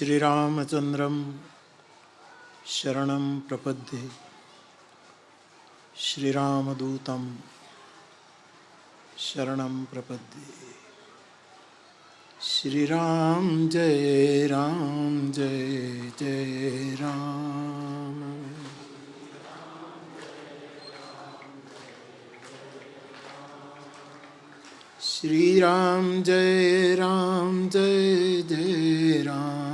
श्रीरामचन्द्रं शरणं प्रपद्ये श्रीरामदूतं शरणं प्रपद्ये। श्रीराम जय जय राम। श्रीराम जय जय राम।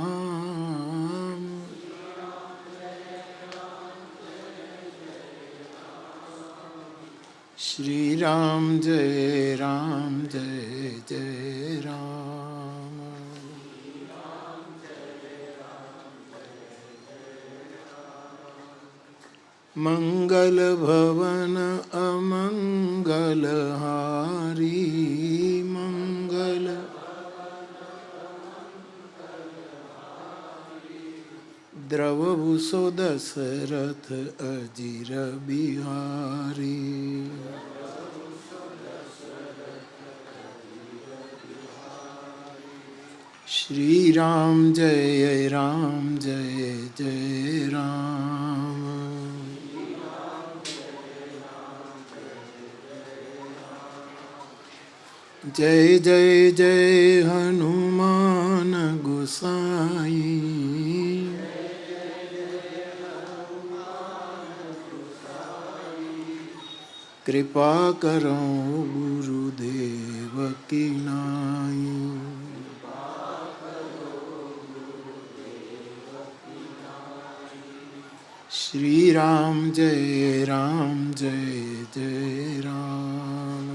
श्रीराम जय जय राम। मंगल भवन अमंगल हारी मंगल द्रवभूषो दशरथ अजीर बिहारी। श्रीराम जय जय राम। जय जय हनुमान गोसाई। कृपा करो गुरुदेव की नाई। श्रीराम जय जय राम।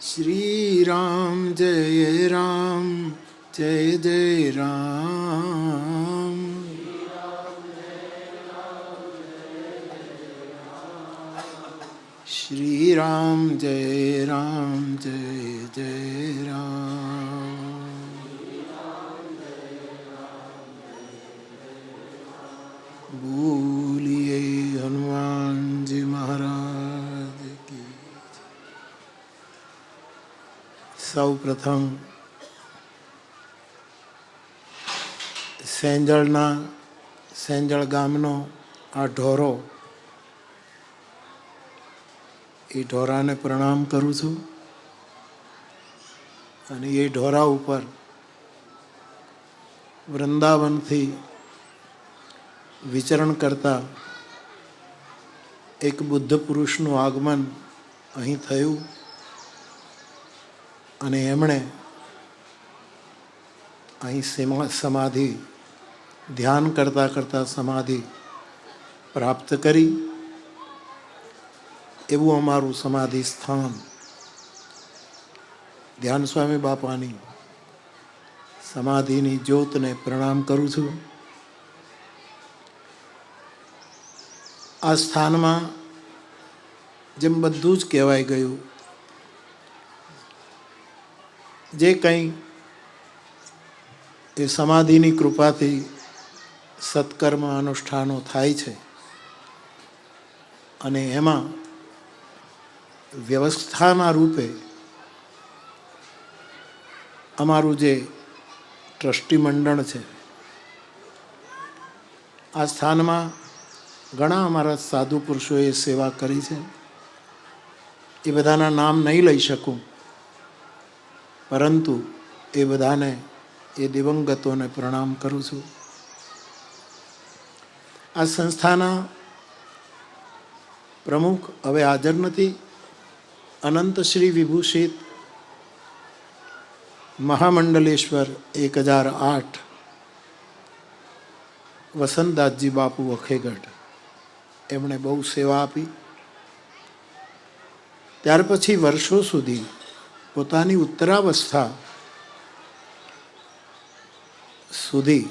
श्रीराम जय जय राम। श्रीराम जय जय राम। बोलिए हनुमान जी महाराज की। સૌ પ્રથમ સેંજળ ગામનો આ ઢોરો, એ ઢોરાને પ્રણામ કરું છું. અને એ ઢોરા ઉપર વૃંદાવનથી વિચરણ કરતા એક બુદ્ધ પુરુષનું આગમન અહીં થયું અને એમણે અહીં સમાધિ ધ્યાન કરતાં કરતાં સમાધિ પ્રાપ્ત કરી. એવું અમારું સમાધિ સ્થાન ધ્યાન સ્વામી બાપાની સમાધિની જ્યોતને પ્રણામ કરું છું. આ સ્થાનમાં જેમ બધું જ કહેવાય ગયું, જે કંઈ એ સમાધિની કૃપાથી સત્કર્મ અનુષ્ઠાનો થાય છે અને એમાં વ્યવસ્થાના રૂપે અમારું જે ટ્રસ્ટી મંડળ છે, આ સ્થાનમાં ઘણા અમારા સાધુ પુરુષોએ સેવા કરી છે. એ બધાના નામ નહીં લઈ શકું, પરંતુ એ બધાને, એ દિવંગતોને પ્રણામ કરું છું. આ સંસ્થાના પ્રમુખ હવે હાજર નથી, અનંત શ્રી વિભૂષિત મહામંડલેશ્વર 1008 વસંતદાસજી બાપુ વખેગઢ, એમણે બહુ સેવા આપી. ત્યાર પછી વર્ષો સુધી પોતાની ઉત્તરાવસ્થા સુધી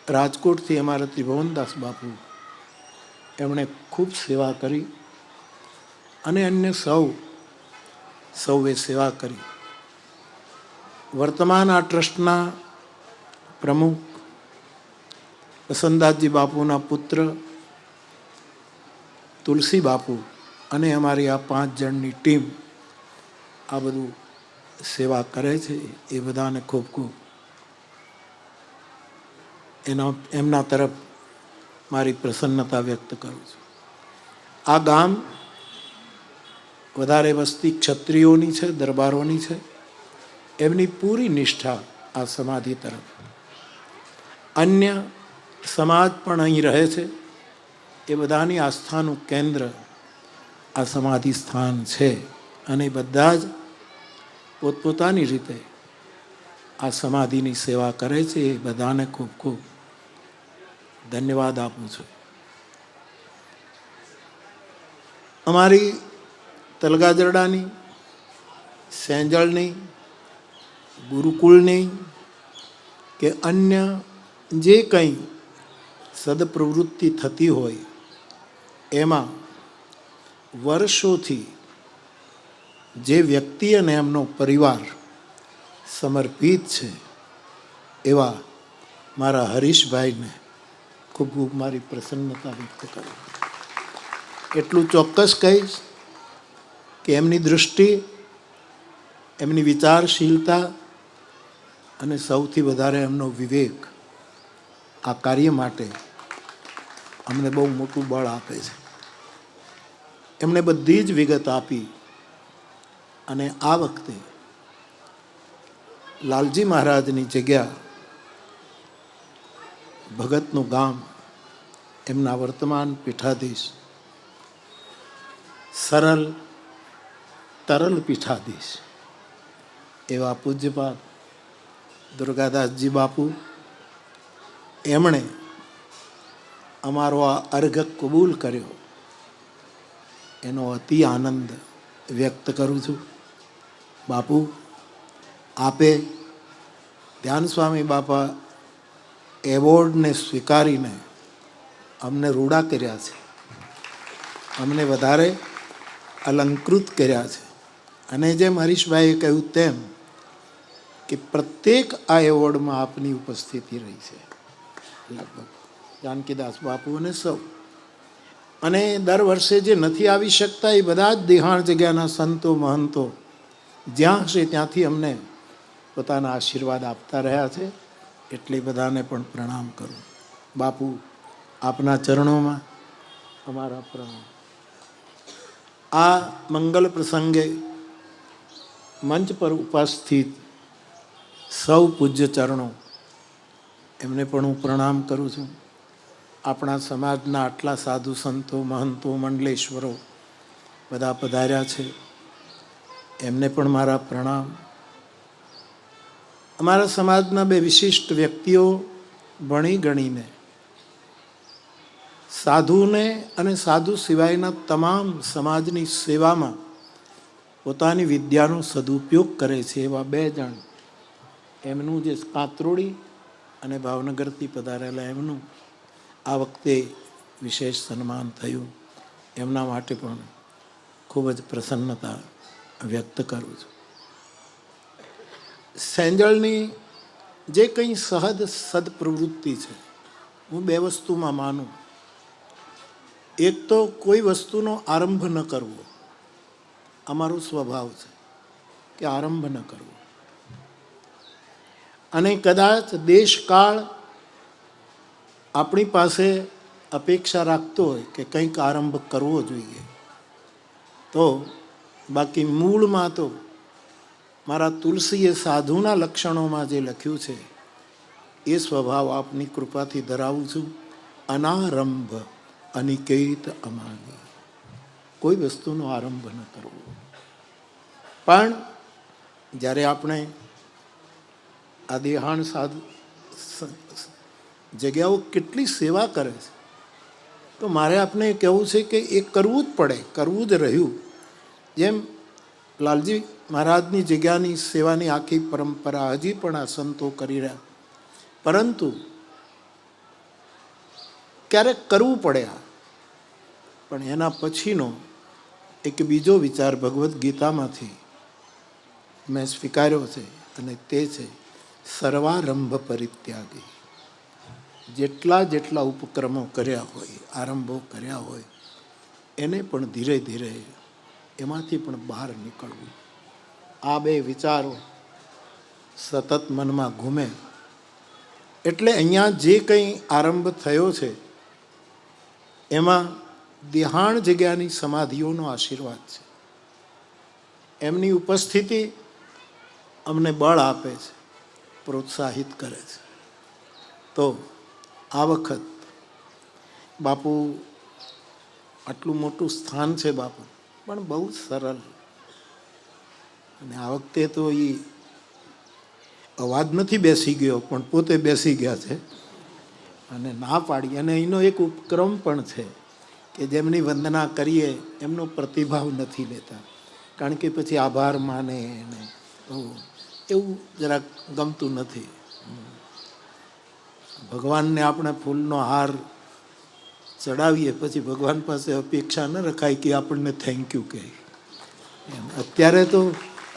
રાજકોટથી અમારા ત્રિભુવનદાસ બાપુ, એમણે ખૂબ સેવા કરી અને અન્ય સૌએ સેવા કરી. વર્તમાન આ ટ્રસ્ટના પ્રમુખ વસંતદાસજી બાપુના પુત્ર તુલસી બાપુ અને અમારી આ 5 જણની ટીમ આ બધું સેવા કરે છે એ બધાને ખૂબ ખૂબ એમના તરફ મારી પ્રસન્નતા વ્યક્ત કરું છું. આ ગામ વધારે વસ્તી ક્ષત્રિયોની છે, દરબારોની છે. એમની પૂરી નિષ્ઠા આ સમાધિ તરફ. અન્ય સમાજ પણ અહીં રહે છે. એ બધાની આસ્થાનું કેન્દ્ર આ સમાધિ સ્થાન છે અને બધા જ પોતપોતાની રીતે આ સમાધિની સેવા કરે છે. એ બધાને ખૂબ ખૂબ ધન્યવાદ આપું છું. અમારી તલગાજરડાની, સેંજળની, ગુરુકુળની કે અન્ય જે કંઈ સદપ્રવૃત્તિ થતી હોય એમાં વર્ષોથી જે વ્યક્તિ અને એમનો પરિવાર સમર્પિત છે એવા મારા હરીશભાઈને ખૂબ ખૂબ મારી પ્રસન્નતા વ્યક્ત કરું. એટલું ચોક્કસ કહીશ કે એમની દૃષ્ટિ, એમની વિચારશીલતા અને સૌથી વધારે એમનો વિવેક આ કાર્ય માટે અમને બહુ મોટું બળ આપે છે. એમણે બધી જ વિગત આપી અને આ વખતે લાલજી મહારાજની જગ્યા, ભગતનું ગામ, એમના વર્તમાન પીઠાધીશ, સરળ તરલ પીઠાધીશ એવા પૂજ્યપાદ દુર્ગાદાસજી બાપુ, એમણે અમારો આ અર્ઘ કબૂલ કર્યો એનો અતિ આનંદ વ્યક્ત કરું છું. બાપુ, આપે ધ્યાન સ્વામી બાપા એવોર્ડને સ્વીકારીને અમને રૂડા કર્યા છે, અમને વધારે અલંકૃત કર્યા છે. અને જેમ હરીશભાઈએ કહ્યું તેમ કે પ્રત્યેક આ એવોર્ડમાં આપની ઉપસ્થિતિ રહી છે, લગભગ જાનકીદાસ બાપુ અને સૌ. અને દર વર્ષે જે નથી આવી શકતા એ બધા જ દેહાણ જગ્યાના સંતો મહંતો જ્યાં હશે ત્યાંથી અમને પોતાના આશીર્વાદ આપતા રહ્યા છે. એટલે બધાને પણ પ્રણામ કરું. બાપુ, આપના ચરણોમાં અમારા પ્રણામ. આ મંગલ પ્રસંગે મંચ પર ઉપસ્થિત સૌ પૂજ્ય ચરણો, એમને પણ હું પ્રણામ કરું છું. આપણા સમાજના આટલા સાધુ સંતો, મહંતો, મંડલેશ્વરો બધા પધાર્યા છે, એમને પણ મારા પ્રણામ. અમારા સમાજના બે વિશિષ્ટ વ્યક્તિઓ ભણી ગણીને સાધુને અને સાધુ સિવાયના તમામ સમાજની સેવામાં પોતાની વિદ્યાનો સદુપયોગ કરે છે એવા બે જણ, એમનું જે કાતરોડી અને ભાવનગરથી પધારેલા એમનું આ વખતે વિશેષ સન્માન થયું. એમના માટે પણ ખૂબ જ પ્રસન્નતા વ્યક્ત કરું છું. સેંજળની જે કંઈ સહજ સદપ્રવૃત્તિ છે, હું બે વસ્તુમાં માનું. એક તો કોઈ વસ્તુનો આરંભ ન કરવો, અમારો સ્વભાવ છે કે આરંભ ન કરવો. અને કદાચ દેશકાળ આપણી પાસે અપેક્ષા રાખતો હોય કે કંઈક આરંભ કરવો જોઈએ, તો બાકી મૂળમાં તો મારા તુલસીએ સાધુના લક્ષણોમાં જે લખ્યું છે એ સ્વભાવ આપની કૃપાથી ધરાવું છું. અનારંભ અનિકેત અમાની, કોઈ વસ્તુનો આરંભ ન કરવો. પણ જ્યારે આપણે આ દેહાણ સાધુ જગ્યાઓ કેટલી સેવા કરે છે, તો મારે આપને કહેવું છે કે એ કરવું જ પડે, કરવું જ રહ્યું. જેમ લાલજી મહારાજની જગ્યાની સેવાની આખી પરંપરા હજી પણ આ સંતો કરી રહ્યા, પરંતુ ક્યારેક કરવું પડે. પણ એના પછીનો એક બીજો વિચાર ભગવદ્ ગીતામાંથી મેં સ્વીકાર્યો છે અને તે છે સર્વારંભ પરિત્યાગી. જેટલા ઉપક્રમો કર્યા હોય, આરંભો કર્યા હોય, એને પણ ધીરે ધીરે એમાંથી પણ બહાર નીકળવું. આ બે વિચારો સતત મનમાં ઘૂમે. એટલે અહીંયા જે કંઈ આરંભ થયો છે એમાં દેહાણ જગ્યાની સમાધિઓનો આશીર્વાદ છે. એમની ઉપસ્થિતિ અમને બળ આપે છે, પ્રોત્સાહિત કરે છે. તો આ વખત બાપુ, આટલું મોટું સ્થાન છે બાપુ, પણ બહુ સરળ. અને આ વખતે તો એ અવાજ નથી બેસી ગયો, પણ પોતે બેસી ગયા છે અને ના પાડી. અને એનો એક ઉપક્રમ પણ છે કે જેમની વંદના કરીએ એમનો પ્રતિભાવ નથી લેતા, કારણ કે પછી આભાર માને ને એવું જરાક ગમતું નથી. ભગવાનને આપણે ફૂલનો હાર ચડાવીએ પછી ભગવાન પાસે અપેક્ષા ન રખાય કે આપણને થેન્ક યુ કહે. અત્યારે તો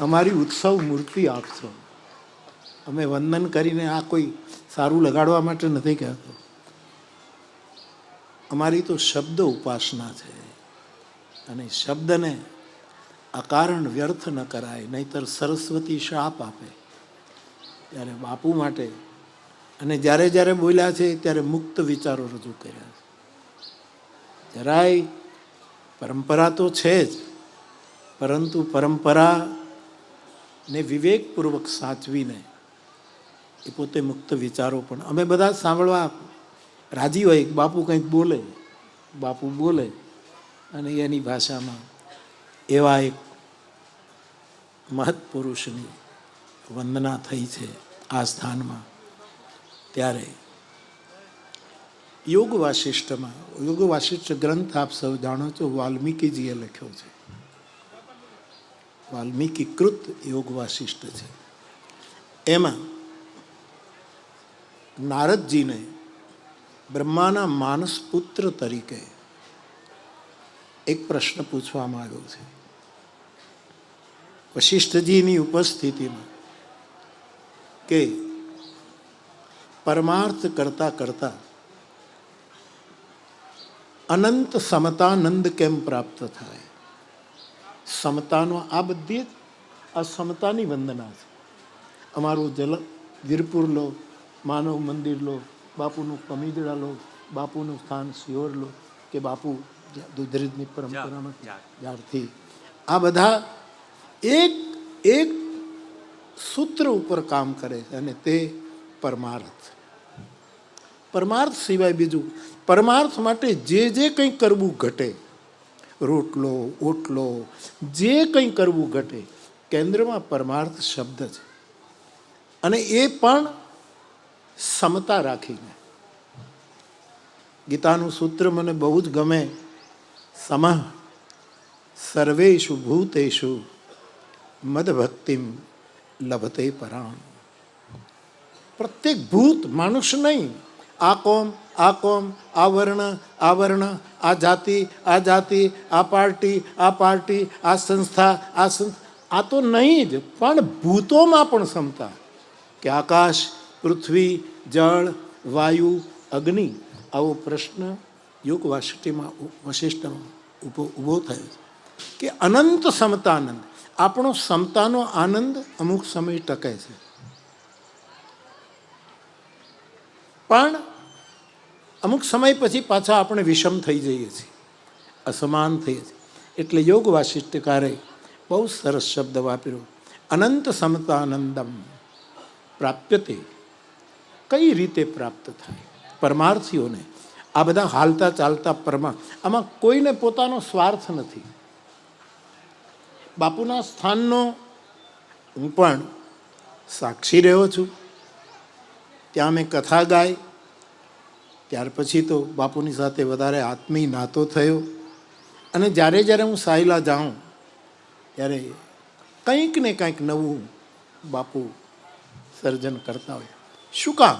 અમારી ઉત્સવ મૂર્તિ આપશો. અમે વંદન કરીને આ કોઈ સારું લગાડવા માટે નથી કહેતો. અમારી તો શબ્દ ઉપાસના છે, અને શબ્દને અકારણ વ્યર્થ ન કરાય, નહીતર સરસ્વતી શાપ આપે. ત્યારે બાપુ માટે અને જ્યારે જ્યારે બોલ્યા છે ત્યારે મુક્ત વિચારો રજૂ કર્યા છે. જરાય પરંપરા તો છે જ, પરંતુ પરંપરાને વિવેકપૂર્વક સાચવીને એ પોતે મુક્ત વિચારો પણ અમે બધા સાંભળવા રાજી હોય. બાપુ કંઈક બોલે, બાપુ બોલે અને એની ભાષામાં એવા એક મહત્પુરુષની વંદના થઈ છે આ સ્થાનમાં. ત્યારે યોગ વાસિષ્ઠમાં, યોગ વાસિષ્ઠ ગ્રંથ આપ સૌ જાણો છો, વાલ્મીકીજીએ લખ્યો છે. વાલ્મીકી કૃત યોગ વાસિષ્ઠ છે. એમાં નારદજીને બ્રહ્માના માનસ પુત્ર તરીકે એક પ્રશ્ન પૂછવામાં આવ્યો છે. વશિષ્ઠજીની ઉપસ્થિતિમાં કે પરમાર્થ કરતા કરતા અનંત સમતાનંદ કેમ પ્રાપ્ત થાય? સમતાનો આ બધી જ અસમતાની વંદના છે. અમારું વીરપુર લો, માનવ મંદિર લો, બાપુનું કમીદડા લો, બાપુનું સ્થાન સિયોર લો, કે બાપુ દુધરેજની પરંપરામાં જ્યારથી આ બધા એક એક સૂત્ર ઉપર કામ કરે છે, અને તે પરમાર્થ. પરમાર્થ સિવાય બીજું, પરમાર્થ માટે જે જે કંઈ કરવું ઘટે, રોટલો ઓટલો જે કંઈ કરવું ઘટે, કેન્દ્રમાં પરમાર્થ શબ્દ છે. અને એ પણ સમતા રાખીને. ગીતાનું સૂત્ર મને બહુ જ ગમે, સમઃ સર્વેષુ ભૂતેષુ મદભક્તિમ લભતે પરામ. પ્રત્યેક ભૂત, માનુષ નહીં, આ કોમ આ કોમ, આ વર્ણ આ વર્ણ, આ જાતિ આ જાતિ, આ પાર્ટી આ પાર્ટી, આ સંસ્થા આ સંસ્થા, આ તો નહીં જ, પણ ભૂતોમાં પણ સમતા. કે આકાશ, પૃથ્વી, જળ, વાયુ, અગ્નિ, આવો પ્રશ્ન યોગ વશિષ્ઠમાં ઊભો થયો કે અનંત સમતાનંદ. આપણો સમતાનો આનંદ અમુક સમય ટકે છે, પણ અમુક સમય પછી પાછા આપણે વિષમ થઈ જઈએ છીએ, અસમાન થઈએ છીએ. એટલે યોગ વાસિષ્ઠકારે બહુ સરસ શબ્દ વાપર્યો, અનંત સમતાનંદમ પ્રાપ્યતે. કઈ રીતે પ્રાપ્ત થાય પરમાર્થીઓને? આ બધા હાલતા ચાલતા આમાં કોઈને પોતાનો સ્વાર્થ નથી. બાપુના સ્થાનનો હું પણ સાક્ષી રહ્યો છું. ત્યાં મેં કથા ગાઈ, ત્યાર પછી તો બાપુની સાથે વધારે આત્મીય નાતો થયો. અને જ્યારે જ્યારે હું સાયલા જાઉં ત્યારે કંઈક ને કંઈક નવું બાપુ સર્જન કરતા હોય. શું કામ?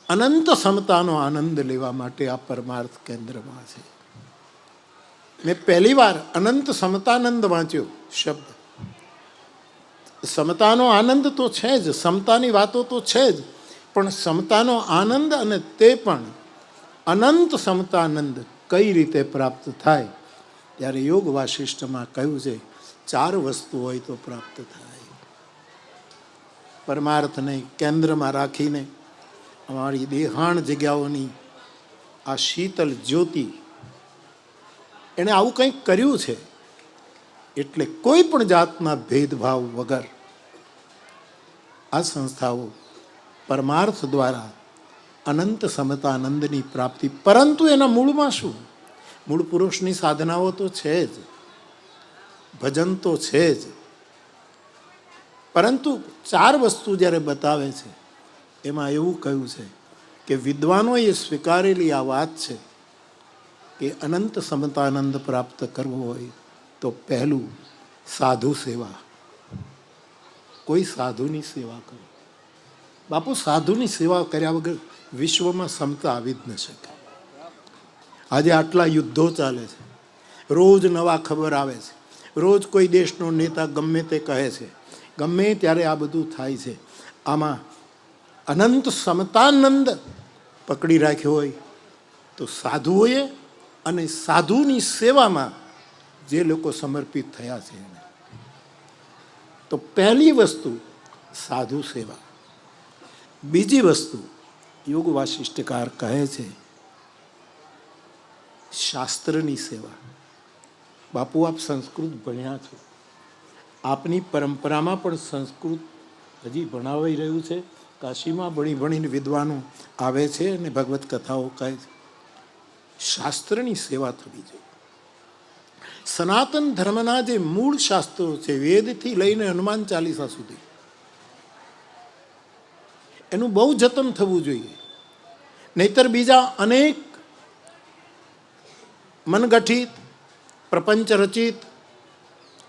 અનંત સમતાનો આનંદ લેવા માટે આ પરમાર્થ કેન્દ્રમાં છે. મેં પહેલી વાર અનંત સમતાનંદ વાંચ્યો શબ્દ. સમતાનો આનંદ તો છે જ, સમતાની વાતો તો છે જ, પણ સમતાનો આનંદ અને તે પણ અનંત સમતાનંદ કઈ રીતે પ્રાપ્ત થાય? ત્યારે યોગ વાસિષ્ઠમાં કહ્યું છે ચાર વસ્તુ હોય તો પ્રાપ્ત થાય. પરમાર્થને કેન્દ્રમાં રાખીને અમારી દેહાણ જગ્યાઓની આ શીતલ જ્યોતિ એણે આવું કંઈક કર્યું છે. એટલે કોઈ પણ જાતના ભેદભાવ વગર આ સંસ્થાઓ પરમાર્થ દ્વારા અનંત સમતાનંદની પ્રાપ્તિ. પરંતુ એના મૂળમાં શું? મૂળ પુરુષની સાધનાઓ તો છે જ, ભજન તો છે જ, પરંતુ ચાર વસ્તુ જ્યારે બતાવે છે એમાં એવું કહ્યું છે કે વિદ્વાનોએ સ્વીકારેલી આ વાત છે કે અનંત સમતાનંદ પ્રાપ્ત કરવો હોય તો પહેલું સાધુ સેવા. કોઈ સાધુની સેવા કરો. બાપુ, સાધુની સેવા કર્યા વગર વિશ્વમાં સમતા આવી જ ન શકે. આજે આટલા યુદ્ધો ચાલે છે, રોજ નવા ખબર આવે છે, રોજ કોઈ દેશનો નેતા ગમે તે કહે છે, ગમે ત્યારે આ બધું થાય છે. આમાં અનંત સમતાનંદ પકડી રાખ્યો હોય તો સાધુઓએ અને સાધુની સેવામાં જે લોકો સમર્પિત થયા છે એને. તો પહેલી વસ્તુ સાધુ સેવા. બીજી વસ્તુ યોગ વાસિષ્ઠકાર કહે છે શાસ્ત્રની સેવા. બાપુ, આપ સંસ્કૃત ભણ્યા છો, આપની પરંપરામાં પણ સંસ્કૃત હજી ભણાવાઈ રહ્યું છે. કાશીમાં ભણીને વિદ્વાનો આવે છે અને ભગવત કથાઓ કહે છે. શાસ્ત્રની સેવા થવી જોઈએ. સનાતન ધર્મના જે મૂળ શાસ્ત્રો છે, વેદથી લઈને હનુમાન ચાલીસા સુધી, એનું બહુ જતન થવું જોઈએ. નહીતર બીજા અનેક મનગઠિત, પ્રપંચ રચિત,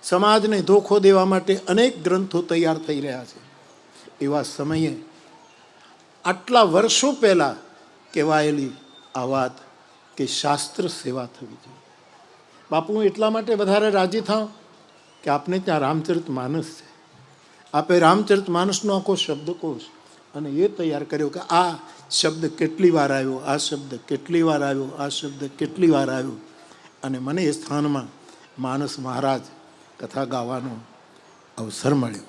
સમાજને ધોખો દેવા માટે અનેક ગ્રંથો તૈયાર થઈ રહ્યા છે. એવા સમયે આટલા વર્ષો પહેલા કહેવાયેલી આ વાત કે શાસ્ત્ર સેવા થવી જોઈએ. બાપુ, હું એટલા માટે વધારે રાજી થાઉં કે આપને ત્યાં રામચરિત માનસ છે. આપે રામચરિત માનસનો આખો શબ્દકોશ અને એ તૈયાર કર્યો કે આ શબ્દ કેટલી વાર આવ્યો, આ શબ્દ કેટલી વાર આવ્યો, આ શબ્દ કેટલી વાર આવ્યો. અને મને એ સ્થાનમાં માનસ મહારાજ કથા ગાવાનો અવસર મળ્યો.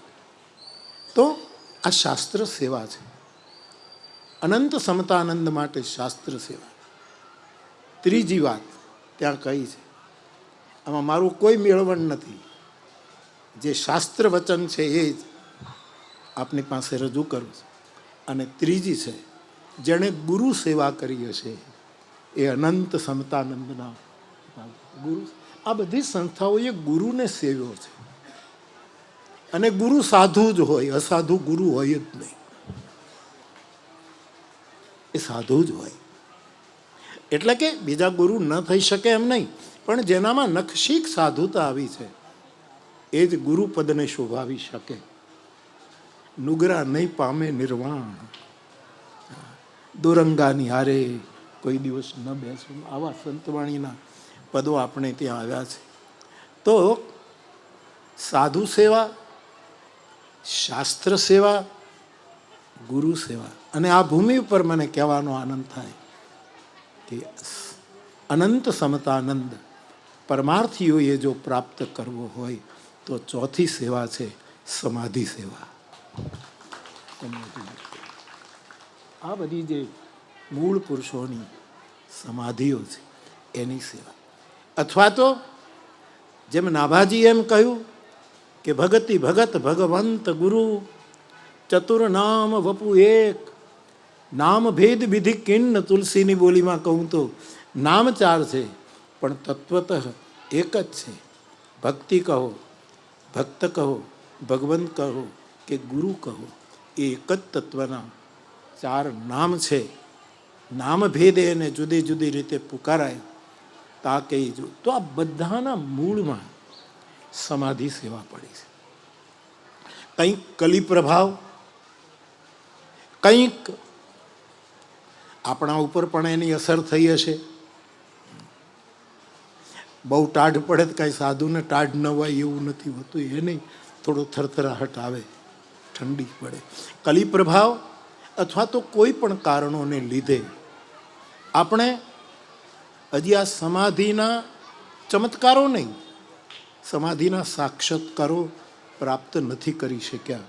તો આ શાસ્ત્ર સેવા છે. અનંત સમતાનંદ માટે શાસ્ત્ર સેવા. ત્રીજી વાત ત્યાં કહી છે, આમાં મારું કોઈ મેળવણ નથી, જે શાસ્ત્ર વચન છે એ જ આપની પાસે રજૂ કરું છું. અને ત્રીજી છે, જેણે ગુરુ સેવા કરી હશે એ અનંત સમતાનંદના ગુરુ. આ બધી સંસ્થાઓએ ગુરુને સેવ્યો છે. અને ગુરુ સાધુ જ હોય, અસાધુ ગુરુ હોય જ નહીં. એ સાધુ જ હોય. એટલે કે બીજા ગુરુ ન થઈ શકે એમ નહીં, પણ જેનામાં નખશીક સાધુતા આવી છે એ જ ગુરુપદને શોભાવી શકે. નુગરા નહીં પામે નિર્વાણ, દોરંગાની હારે કોઈ દિવસ ન બેસવું. આવા સંતવાણીના પદો આપણે ત્યાં આવ્યા છે. તો સાધુ સેવા, શાસ્ત્ર સેવા, ગુરુ સેવા. અને આ ભૂમિ ઉપર મને કહેવાનો આનંદ થાય કે અનંત સમતાનંદ પરમાર્થીઓએ જો પ્રાપ્ત કરવો હોય તો ચોથી સેવા છે સમાધિ સેવા. આ બધી જે મૂળ પુરુષોની સમાધિઓ છે એની સેવા. અથવા તો જેમ નાભાજી એમ કહ્યું કે ભગતિ ભગત ભગવંત ગુરુ, ચતુર નામ વપુ એક, નામ ભેદ વિધિ કિન્ન. તુલસીની બોલીમાં કહું તો નામ ચાર છે પણ તત્વતઃ એક જ છે. ભક્તિ કહો, ભક્ત કહો, ભગવંત કહો કે ગુરુ કહો, એ એક જ તત્વના ચાર નામ છે. નામ ભેદે એને જુદી જુદી રીતે પુકારાય તા કહી જો. તો આ બધાના મૂળમાં સમાધિ સેવા પડી છે. કંઈક કલી પ્રભાવ, કંઈક આપણા ઉપર પણ એની અસર થઈ હશે. બહુ ટાઢ પડે તો કાંઈ સાધુને ટાઢ ન હોય એવું નથી હોતું. એ નહીં, થોડો થરથરાહટ આવે, ઠંડી પડે. કલી પ્રભાવ અથવા તો કોઈ પણ કારણોને લીધે આપણે હજી આ સમાધિના ચમત્કારો નહીં, સમાધિના સાક્ષાત્કારો પ્રાપ્ત નથી કરી શક્યા,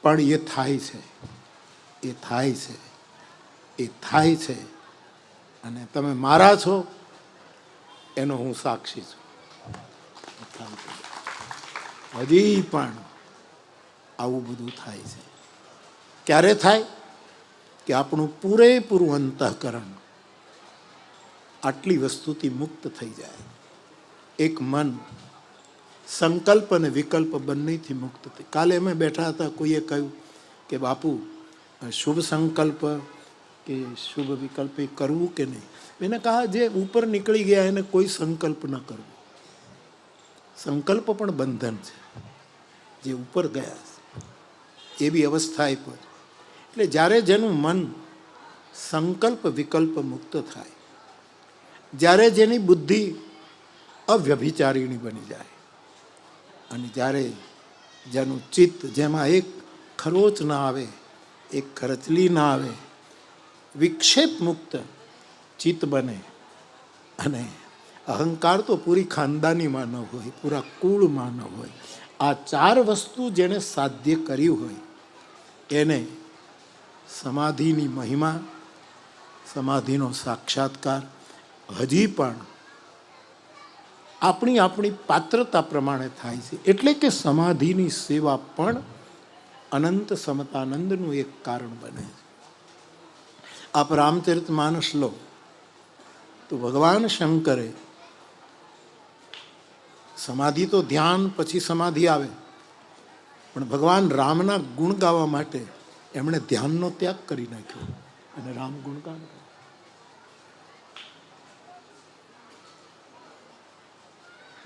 પણ એ થાય છે, એ થાય છે, એ થાય છે. અને તમે મારા છો એનો હું સાક્ષી છું. હજી પણ આવું બધું થાય છે. ક્યારે થાય? કે આપણું પૂરેપૂરું અંતઃકરણ આટલી વસ્તુથી મુક્ત થઈ જાય. એક મન સંકલ્પ અને વિકલ્પ બંનેથી મુક્ત થઈ. કાલે અમે બેઠા હતા, કોઈએ કહ્યું કે બાપુ શુભ સંકલ્પ કે શુભ વિકલ્પ એ કરવું કે નહીં? એને કહા જે ઉપર નીકળી ગયા એને કોઈ સંકલ્પ ન કરવો. સંકલ્પ પણ બંધન છે. જે ઉપર ગયા એવી અવસ્થા પર, એટલે જ્યારે જેનું મન સંકલ્પ વિકલ્પ મુક્ત થાય, જ્યારે જેની બુદ્ધિ અવ્યભિચારીણી બની જાય, અને જ્યારે જેનું ચિત્ત, જેમાં એક ખરોચ ના આવે, એક ખરચલી ના આવે, વિક્ષેપ મુક્ત ચિત્ત બને, અને અહંકાર તો પૂરી ખાનદાનીમાં ન હોય, પૂરા કુળમાં ન હોય. આ ચાર વસ્તુ જેને સાધ્ય કર્યું હોય એને સમાધિની મહિમા, સમાધિનો સાક્ષાત્કાર હજી પણ આપણી આપણી પાત્રતા પ્રમાણે થાય છે. એટલે કે સમાધિની સેવા પણ અનંત સમતાનંદનું એક કારણ બને છે. આપ રામચરિત માનસ લો તો ભગવાન શંકરે સમાધિ તો ધ્યાન પછી સમાધિ આવે, પણ ભગવાન રામના ગુણ ગાવા માટે એમણે ધ્યાનનો ત્યાગ કરી નાખ્યો અને રામ ગુણગાન.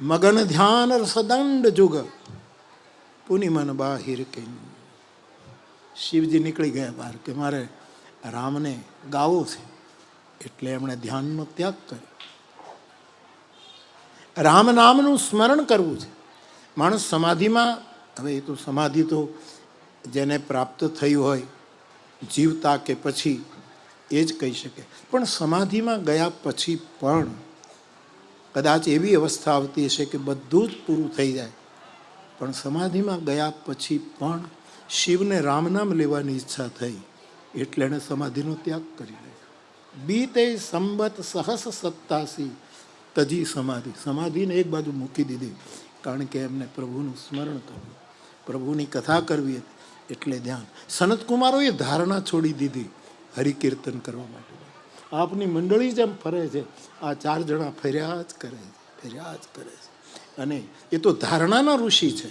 મગન ધ્યાન રસદંડ જુગ પુનિ મન બાહિર કે. શિવજી નીકળી ગયા બહાર કે મારે રામને ગાવો છે, એટલે એમણે ધ્યાનનો ત્યાગ કર્યો. રામ નામનું સ્મરણ કરવું છે. માણસ સમાધિમાં, હવે એ તો સમાધિ તો જેને પ્રાપ્ત થયું હોય જીવતા કે પછી એ જ કહી શકે, પણ સમાધિમાં ગયા પછી પણ કદાચ એવી અવસ્થા આવતી હશે કે બધું જ પૂરું થઈ જાય, પણ સમાધિમાં ગયા પછી પણ શિવને રામ નામ લેવાની ઈચ્છા થઈ, એટલે એણે સમાધિનો ત્યાગ કરી નાખ્યો. બીતે સંબત સહસ 87 તજી સમાધિ. સમાધિને એક બાજુ મૂકી દીધી, કારણ કે એમને પ્રભુનું સ્મરણ કરવું, પ્રભુની કથા કરવી હતી, એટલે ધ્યાન. સનતકુમારોએ ધારણા છોડી દીધી હરિકીર્તન કરવા માટે. આપની મંડળી જેમ ફરે છે, આ 4 જણા ફર્યા જ કરે છે, ફર્યા જ કરે છે. અને એ તો ધારણાના ઋષિ છે.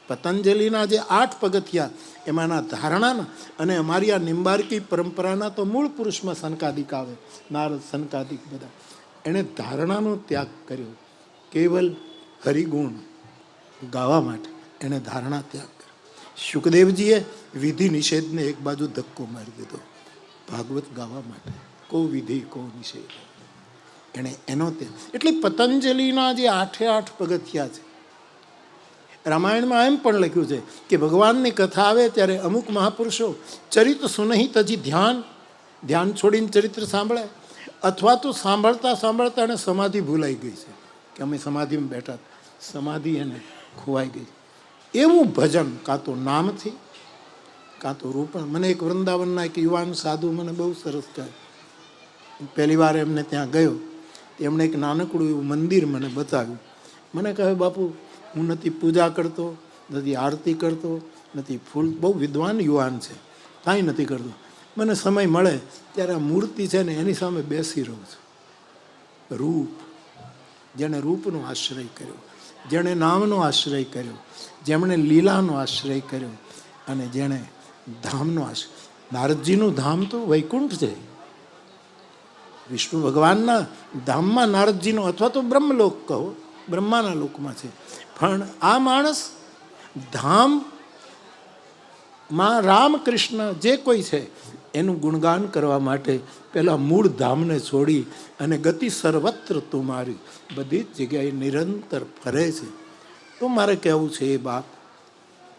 પતંજલિના જે 8 પગથિયા એમાંના ધારણાના, અને અમારી આ નિંબાર્કી પરંપરાના તો મૂળ પુરુષમાં સનકાદિક આવે, નારદ સનકાદિક બધા. એણે ધારણાનો ત્યાગ કર્યો, કેવલ હરિગુણ ગાવા માટે એણે ધારણા ત્યાગ કર્યો. શુકદેવજીએ વિધિ નિષેધને એક બાજુ ધક્કો મારી દીધો, ભાગવત ગાવા માટે કો વિધિ કો નિષેધ, એણે એનો ત્યાગ. એટલે પતંજલિના જે 8 પગથિયા છે, રામાયણમાં એમ પણ લખ્યું છે કે ભગવાનની કથા આવે ત્યારે અમુક મહાપુરુષો ચરિત્ર સુનહી તજી ધ્યાન છોડીને ચરિત્ર સાંભળે, અથવા તો સાંભળતા સાંભળતા એને સમાધિ ભૂલાઈ ગઈ છે કે અમે સમાધિમાં બેઠા, સમાધિ એને ખોવાઈ ગઈ. એવું ભજન કાં તો નામથી કાં તો રૂપ. મને એક વૃંદાવનના એક યુવાન સાધુ મને બહુ સરસ કહે. પહેલી વાર એમને ત્યાં ગયો, એમણે એક નાનકડું એવું મંદિર મને બતાવ્યું. મને કહે બાપુ હું નથી પૂજા કરતો, નથી આરતી કરતો, નથી ફૂલ, બહુ વિદ્વાન યુવાન છે, કાંઈ નથી કરતો. મને સમય મળે ત્યારે આ મૂર્તિ છે ને એની સામે બેસી રહું છું. રૂપ, જેણે રૂપનો આશ્રય કર્યો, જેણે નામનો આશ્રય કર્યો, જેમણે લીલાનો આશ્રય કર્યો, અને જેણે ધામનો આશ્રય. નારદજીનું ધામ તો વૈકુંઠ છે. વિષ્ણુ ભગવાનના ધામમાં નારદજીનો, અથવા તો બ્રહ્મલોક કહો, બ્રહ્માના લોકમાં છે. પણ આ માણસ ધામમાં રામકૃષ્ણ જે કોઈ છે એનું ગુણગાન કરવા માટે પહેલાં મૂળ ધામને છોડી અને ગતિ સર્વત્ર તુમારી, બધી જ જગ્યાએ નિરંતર ફરે છે. તો મારે કહેવું છે એ બાપ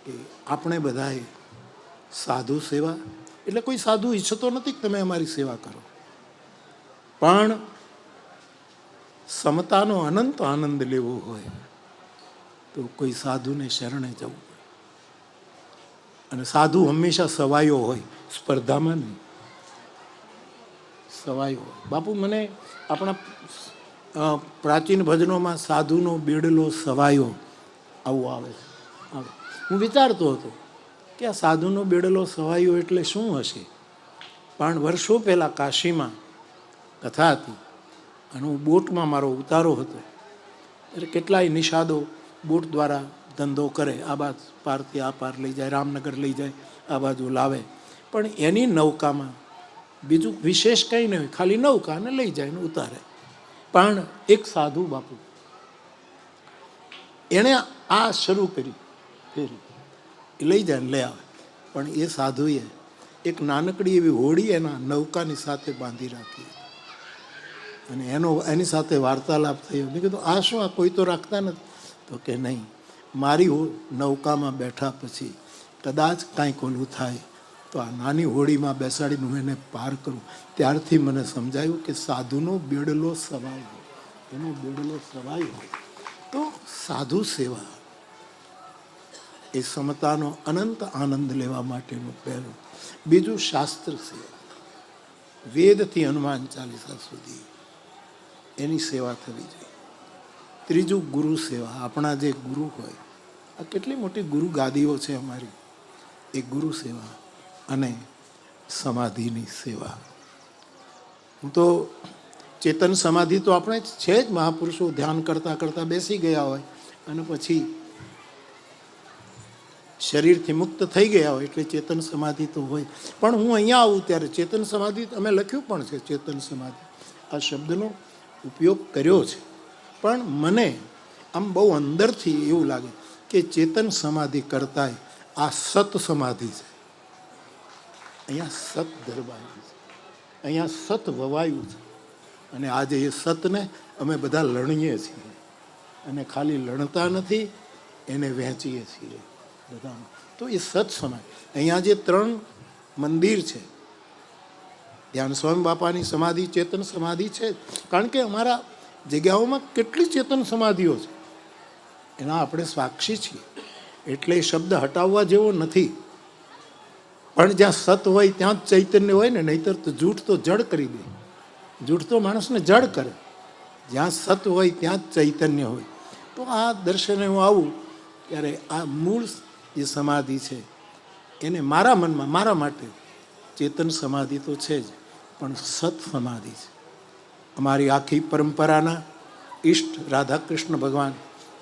કે આપણે બધાએ સાધુ સેવા, એટલે કોઈ સાધુ ઈચ્છતો નથી કે તમે અમારી સેવા કરો, પણ સમતાનો અનંત આનંદ લેવો હોય તો કોઈ સાધુને શરણે જવું. અને સાધુ હંમેશા સવાયો હોય, સ્પર્ધામાં નહીં, સવાયો હોય. બાપુ મને આપણા પ્રાચીન ભજનોમાં સાધુનો બેડલો સવાયો આવું આવે છે. હું વિચારતો હતો કે આ સાધુનો બેડલો સવાયો એટલે શું હશે. પણ વર્ષો પહેલાં કાશીમાં કથા હતી અને હું બોટમાં મારો ઉતારો હતો. એટલે કેટલાય નિષાદો બોટ દ્વારા ધંધો કરે, આ બાદ પારથી આ પાર લઈ જાય, રામનગર લઈ જાય, આ બાજુ લાવે. પણ એની નૌકામાં બીજું વિશેષ કંઈ નહીં હોય, ખાલી નૌકાને લઈ જાય ને ઉતારે. પણ એક સાધુ બાપુ એણે આ શરૂ કરી ફેરી, એ લઈ જાય ને લઈ આવે. પણ એ સાધુએ એક નાનકડી એવી હોડી એના નૌકાની સાથે બાંધી રાખી અને એની સાથે વાર્તાલાપ થયો. મેં કીધું આ શું, આ કોઈ તો રાખતા નથી? તો કે નહીં, મારી નૌકામાં બેઠા પછી કદાચ કાંઈક ઓલું થાય તો આ નાની હોડીમાં બેસાડીને હું એને પાર કરું. ત્યારથી મને સમજાયું કે સાધુનો બેડલો સવાયો, એનો બેડલો સવાયો. તો સાધુ સેવા એ સમતાનો અનંત આનંદ લેવા માટેનું પહેલું. બીજું શાસ્ત્ર સેવા, વેદથી હનુમાન ચાલીસા સુધી એની સેવા થવી જોઈએ. ત્રીજું ગુરુ સેવા, આપણા જે ગુરુ હોય, આ કેટલી મોટી ગુરુ ગાદીઓ છે અમારી, એ ગુરુ સેવા અને સમાધિની સેવા. હું તો ચેતન સમાધિ તો આપણે છે જ, મહાપુરુષો ધ્યાન કરતાં કરતાં બેસી ગયા હોય અને પછી શરીરથી મુક્ત થઈ ગયા હોય એટલે ચેતન સમાધિ તો હોય. પણ હું અહીંયા આવું ત્યારે ચેતન સમાધિ અમે લખ્યું પણ છે, ચેતન સમાધિ આ શબ્દનો ઉપયોગ કર્યો છે. પણ મને આમ બહુ અંદરથી એવું લાગે કે ચેતન સમાધિ કરતાંય આ સત સમાધિ છે. અહીંયા સત ધરવાયું છે, અહીંયા સત વવાયું છે. અને આજે એ સતને અમે બધા લણીએ છીએ અને ખાલી લણતા નથી, એને વહેંચીએ છીએ બધામાં. તો એ સત સમાધિ. અહીંયા જે 3 મંદિર છે, ધ્યાન સ્વામી બાપાની સમાધિ ચેતન સમાધિ છે. કારણ કે અમારા જગ્યાઓમાં કેટલી ચેતન સમાધિઓ છે, એના આપણે સાક્ષી છીએ. એટલે એ શબ્દ હટાવવા જેવો નથી. પણ જ્યાં સત હોય ત્યાં જ ચૈતન્ય હોય ને, નહીતર તો જૂઠ તો જડ કરી દે. જૂઠ તો માણસને જડ કરે. જ્યાં સત હોય ત્યાં જ ચૈતન્ય હોય. તો આ દર્શને હું આવું ત્યારે આ મૂળ જે સમાધિ છે એને મારા મનમાં, મારા માટે ચેતન સમાધિ તો છે જ, પણ સત સમાધિ છે. અમારી આખી પરંપરાના ઈષ્ટ રાધાકૃષ્ણ ભગવાન,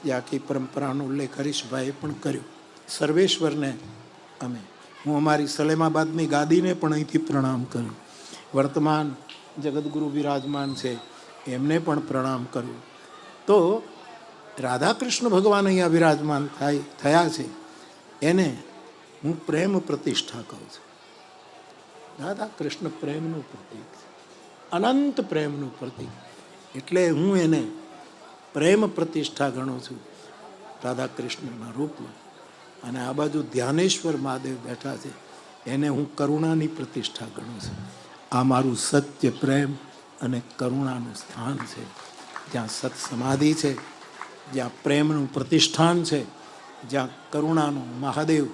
જે આખી પરંપરાનો ઉલ્લેખ હરીશભાઈએ પણ કર્યો. સર્વેશ્વરને હું અમારી સલેમાબાદની ગાદીને પણ અહીંથી પ્રણામ કરું. વર્તમાન જગદગુરુ વિરાજમાન છે એમને પણ પ્રણામ કરું. તો રાધાકૃષ્ણ ભગવાન અહીંયા વિરાજમાન થયા છે એને હું પ્રેમ પ્રતિષ્ઠા કહું છું. રાધાકૃષ્ણ પ્રેમનું પ્રતીક છે, અનંત પ્રેમનું પ્રતીક. એટલે હું એને પ્રેમ પ્રતિષ્ઠા ગણું છું રાધાકૃષ્ણના રૂપમાં. અને આ બાજુ ધ્યાનેશ્વર મહાદેવ બેઠા છે, એને હું કરુણાની પ્રતિષ્ઠા ગણું છું. આ મારું સત્ય, પ્રેમ અને કરુણાનું સ્થાન છે. જ્યાં સત સમાધિ છે, જ્યાં પ્રેમનું પ્રતિષ્ઠાન છે, જ્યાં કરુણાનું મહાદેવ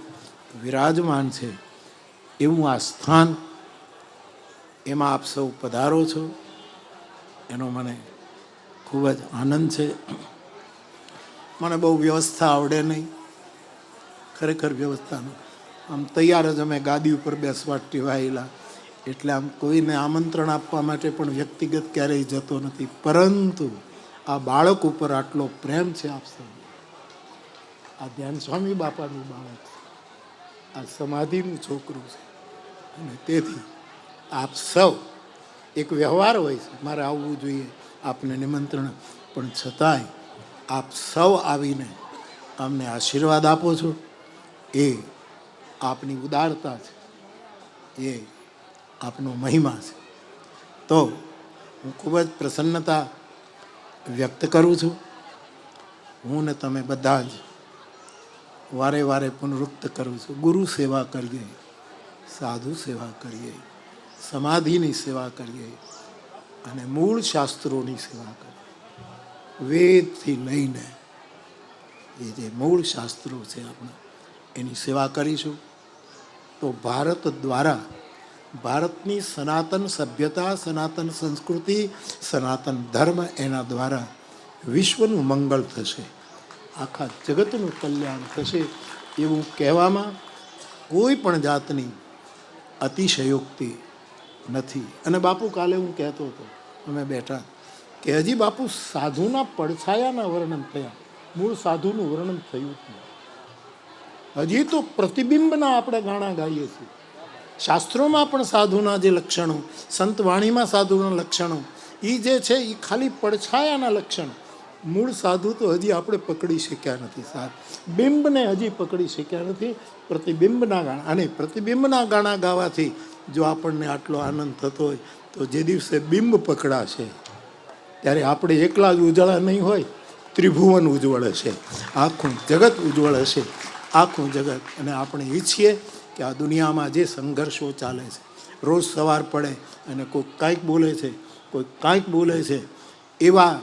વિરાજમાન છે, એવું આ સ્થાન. એમાં આપ સૌ પધારો છો, એનો મને ખૂબ જ આનંદ છે. મને બહુ વ્યવસ્થા આવડે નહીં, ખરેખર વ્યવસ્થાનો. આમ તૈયાર જ અમે ગાદી ઉપર બેસવા ટેવાયેલા, એટલે આમ કોઈને આમંત્રણ આપવા માટે પણ વ્યક્તિગત ક્યારેય જતો નથી. પરંતુ આ બાળક ઉપર આટલો પ્રેમ છે આપ સૌ. આ ધ્યાન સ્વામી બાપાનું બાળક છે, આ સમાધિનું છોકરું છે. અને તેથી આપ સૌ, એક વ્યવહાર હોય છે મારે આવવું જોઈએ, આપને નિમંત્રણ, પણ છતાંય આપ સૌ આવીને અમને આશીર્વાદ આપો છો, એ આપની ઉદારતા છે, એ આપનો મહિમા છે. તો હું ખૂબ જ પ્રસન્નતા વ્યક્ત કરું છું. હું ને તમે બધા જ વારે વારે પુનરુક્ત કરું છું, ગુરુ સેવા કરીએ, સાધુ સેવા કરીએ, સમાધિની સેવા કરીએ અને મૂળ શાસ્ત્રોની સેવા કરીએ. વેદથી લઈને એ જે મૂળ શાસ્ત્રો છે આપણા એની સેવા કરીશું તો ભારત દ્વારા ભારતની સનાતન સભ્યતા, સનાતન સંસ્કૃતિ, સનાતન ધર્મ એના દ્વારા વિશ્વનું મંગળ થશે, આખા જગતનું કલ્યાણ થશે એવું કહેવામાં કોઈ પણ જાતની અતિશયોક્તિ નથી. અને બાપુ કાલે હું કહેતો હતો, અમે બેઠા કે હજી બાપુ સાધુના પડછાયાના વર્ણન થયા, મૂળ સાધુનું વર્ણન થયું જ નહીં. હજી તો પ્રતિબિંબના આપણે ગાણા ગાઈએ છીએ. શાસ્ત્રોમાં પણ સાધુના જે લક્ષણો, સંતવાણીમાં સાધુના લક્ષણો એ જે છે એ ખાલી પડછાયાના લક્ષણો. મૂળ સાધુ તો હજી આપણે પકડી શક્યા નથી સાહેબ, બિંબને હજી પકડી શક્યા નથી. પ્રતિબિંબના ગાણા, અને પ્રતિબિંબના ગાણા ગાવાથી જો આપણને આટલો આનંદ થતો હોય તો જે દિવસે બિંબ પકડાશે ત્યારે આપણે એકલા જ ઉજળા નહીં હોય, ત્રિભુવન ઉજ્જવળ હશે, આખું જગત ઉજ્જવળ હશે, આખું જગત. અને આપણે ઈચ્છીએ કે આ દુનિયામાં જે સંઘર્ષો ચાલે છે, રોજ સવાર પડે અને કોઈ કાંઈક બોલે છે, કોઈ કાંઈક બોલે છે, એવા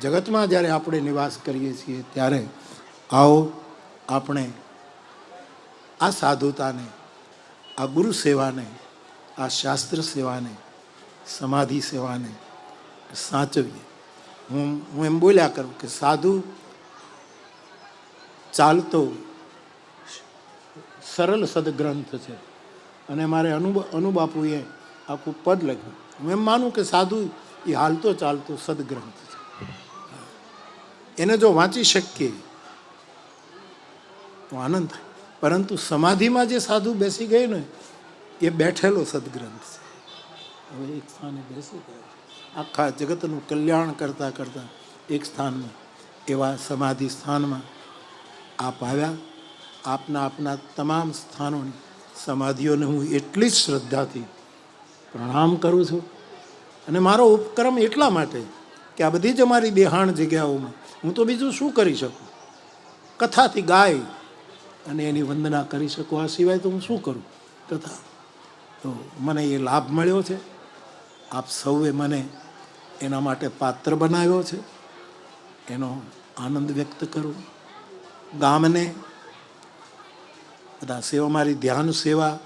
જગતમાં જ્યારે આપણે નિવાસ કરીએ છીએ ત્યારે આવો આપણે આ સાધુતાને, આ ગુરુ સેવાને, આ શાસ્ત્ર સેવાને, સમાધિ સેવાને સાચવીએ. હું એમ બોલ્યા કરું કે સાધુ ચાલતો સરળ સદગ્રંથ છે. અને મારે અનુબાપુએ આખું પદ લખ્યું. હું એમ માનું કે સાધુ એ હાલતો ચાલતો સદગ્રંથ છે. એને જો વાંચી શકીએ તો આનંદ થાય. પરંતુ સમાધિમાં જે સાધુ બેસી ગઈ ને એ બેઠેલો સદગ્રંથ છે. હવે એક સ્થાને બેસી ગયો, આખા જગતનું કલ્યાણ કરતાં કરતાં એક સ્થાનમાં, એવા સમાધિ સ્થાનમાં આપ આવ્યા. આપના તમામ સ્થાનોની સમાધિઓને હું એટલી જ શ્રદ્ધાથી પ્રણામ કરું છું. અને મારો ઉપક્રમ એટલા માટે કે આ બધી જ અમારી દેહાણ જગ્યાઓમાં હું તો બીજું શું કરી શકું? કથાથી ગાય અને એની વંદના કરી શકું, આ સિવાય તો હું શું કરું? કથા તો મને એ લાભ મળ્યો છે. આપ સૌએ મને એના માટે પાત્ર બનાવ્યો છે. એનો આનંદ વ્યક્ત કરું. ગામને બધા સેવા, મારી ધ્યાન સેવા.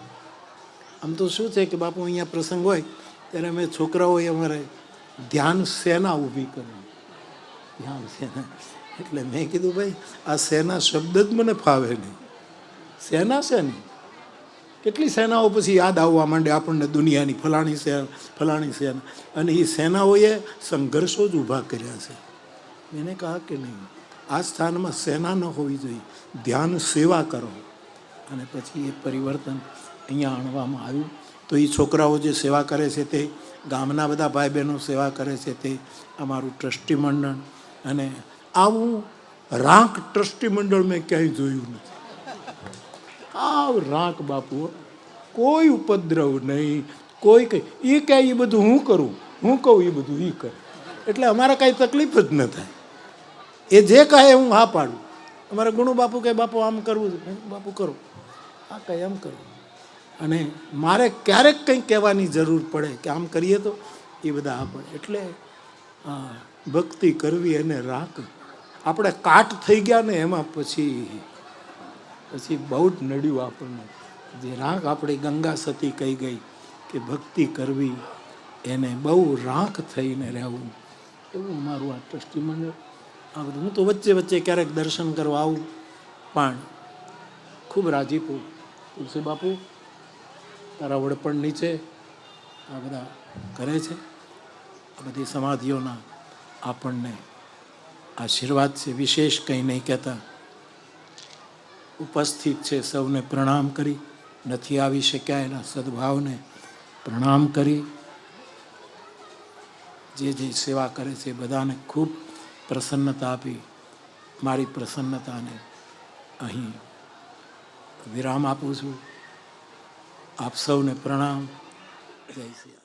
આમ તો શું છે કે બાપુ અહીંયા પ્રસંગ હોય ત્યારે અમે છોકરાઓએ અમારે ધ્યાન સેના ઊભી કરી. ધ્યાન સેના એટલે મેં કીધું ભાઈ આ સેના શબ્દ જ મને ફાવે નહીં. સેના છે નહીં, કેટલી સેનાઓ પછી યાદ આવવા માંડે આપણને દુનિયાની, ફલાણી સેના. અને એ સેનાઓએ સંઘર્ષો જ ઊભા કર્યા છે. મેને કહા કે નહીં, આ સ્થાનમાં સેના ન હોવી જોઈએ, ધ્યાન સેવા કરો. અને પછી એ પરિવર્તન અહીંયા આણવામાં આવ્યું. તો એ છોકરાઓ જે સેવા કરે છે તે, ગામના બધા ભાઈ બહેનો સેવા કરે છે તે, અમારું ટ્રસ્ટી મંડળ. અને આવું રાંક ટ્રસ્ટી મંડળ મેં ક્યાંય જોયું નથી. આવ રાંક બાપુ, કોઈ ઉપદ્રવ નહીં, કોઈ કંઈ. એ કહે એ બધું હું કરું, હું કહું એ બધું એ કરે. એટલે અમારે કાંઈ તકલીફ જ ન થાય. એ જે કહે હું હા પાડું. અમારે ગુણુ બાપુ કહે બાપુ આમ કરવું છે, બાપુ કરો, આ કહે એમ કરવું. અને મારે ક્યારેક કંઈક કહેવાની જરૂર પડે કે આમ કરીએ તો એ બધા આ પડે. એટલે ભક્તિ કરવી એને રાંક. આપણે કાટ થઈ ગયા ને એમાં પછી બહુ જ નડ્યું આપણને. જે રાંક આપણી ગંગા સતી કહી ગઈ કે ભક્તિ કરવી એને બહુ રાંક થઈને રહેવું. એવું મારું આ ટ્રસ્ટી મંડળ. આ બધું હું તો વચ્ચે વચ્ચે ક્યારેક દર્શન કરવા આવું, પણ ખૂબ રાજીપો. તુલસી બાપુ તારા વડપણ નીચે આ બધા કરે છે. આ બધી સમાધિઓના આપણને આશીર્વાદ છે. વિશેષ કંઈ નહીં કહેતા, ઉપસ્થિત છે સૌને પ્રણામ કરી, નથી આવી શક્યા એના સદભાવને પ્રણામ કરી, જે સેવા કરે છે બધાને ખૂબ પ્રસન્નતા આપી મારી પ્રસન્નતાને અહીં વિરામ આપું છું. આપ સૌને પ્રણામ. જય શ્રી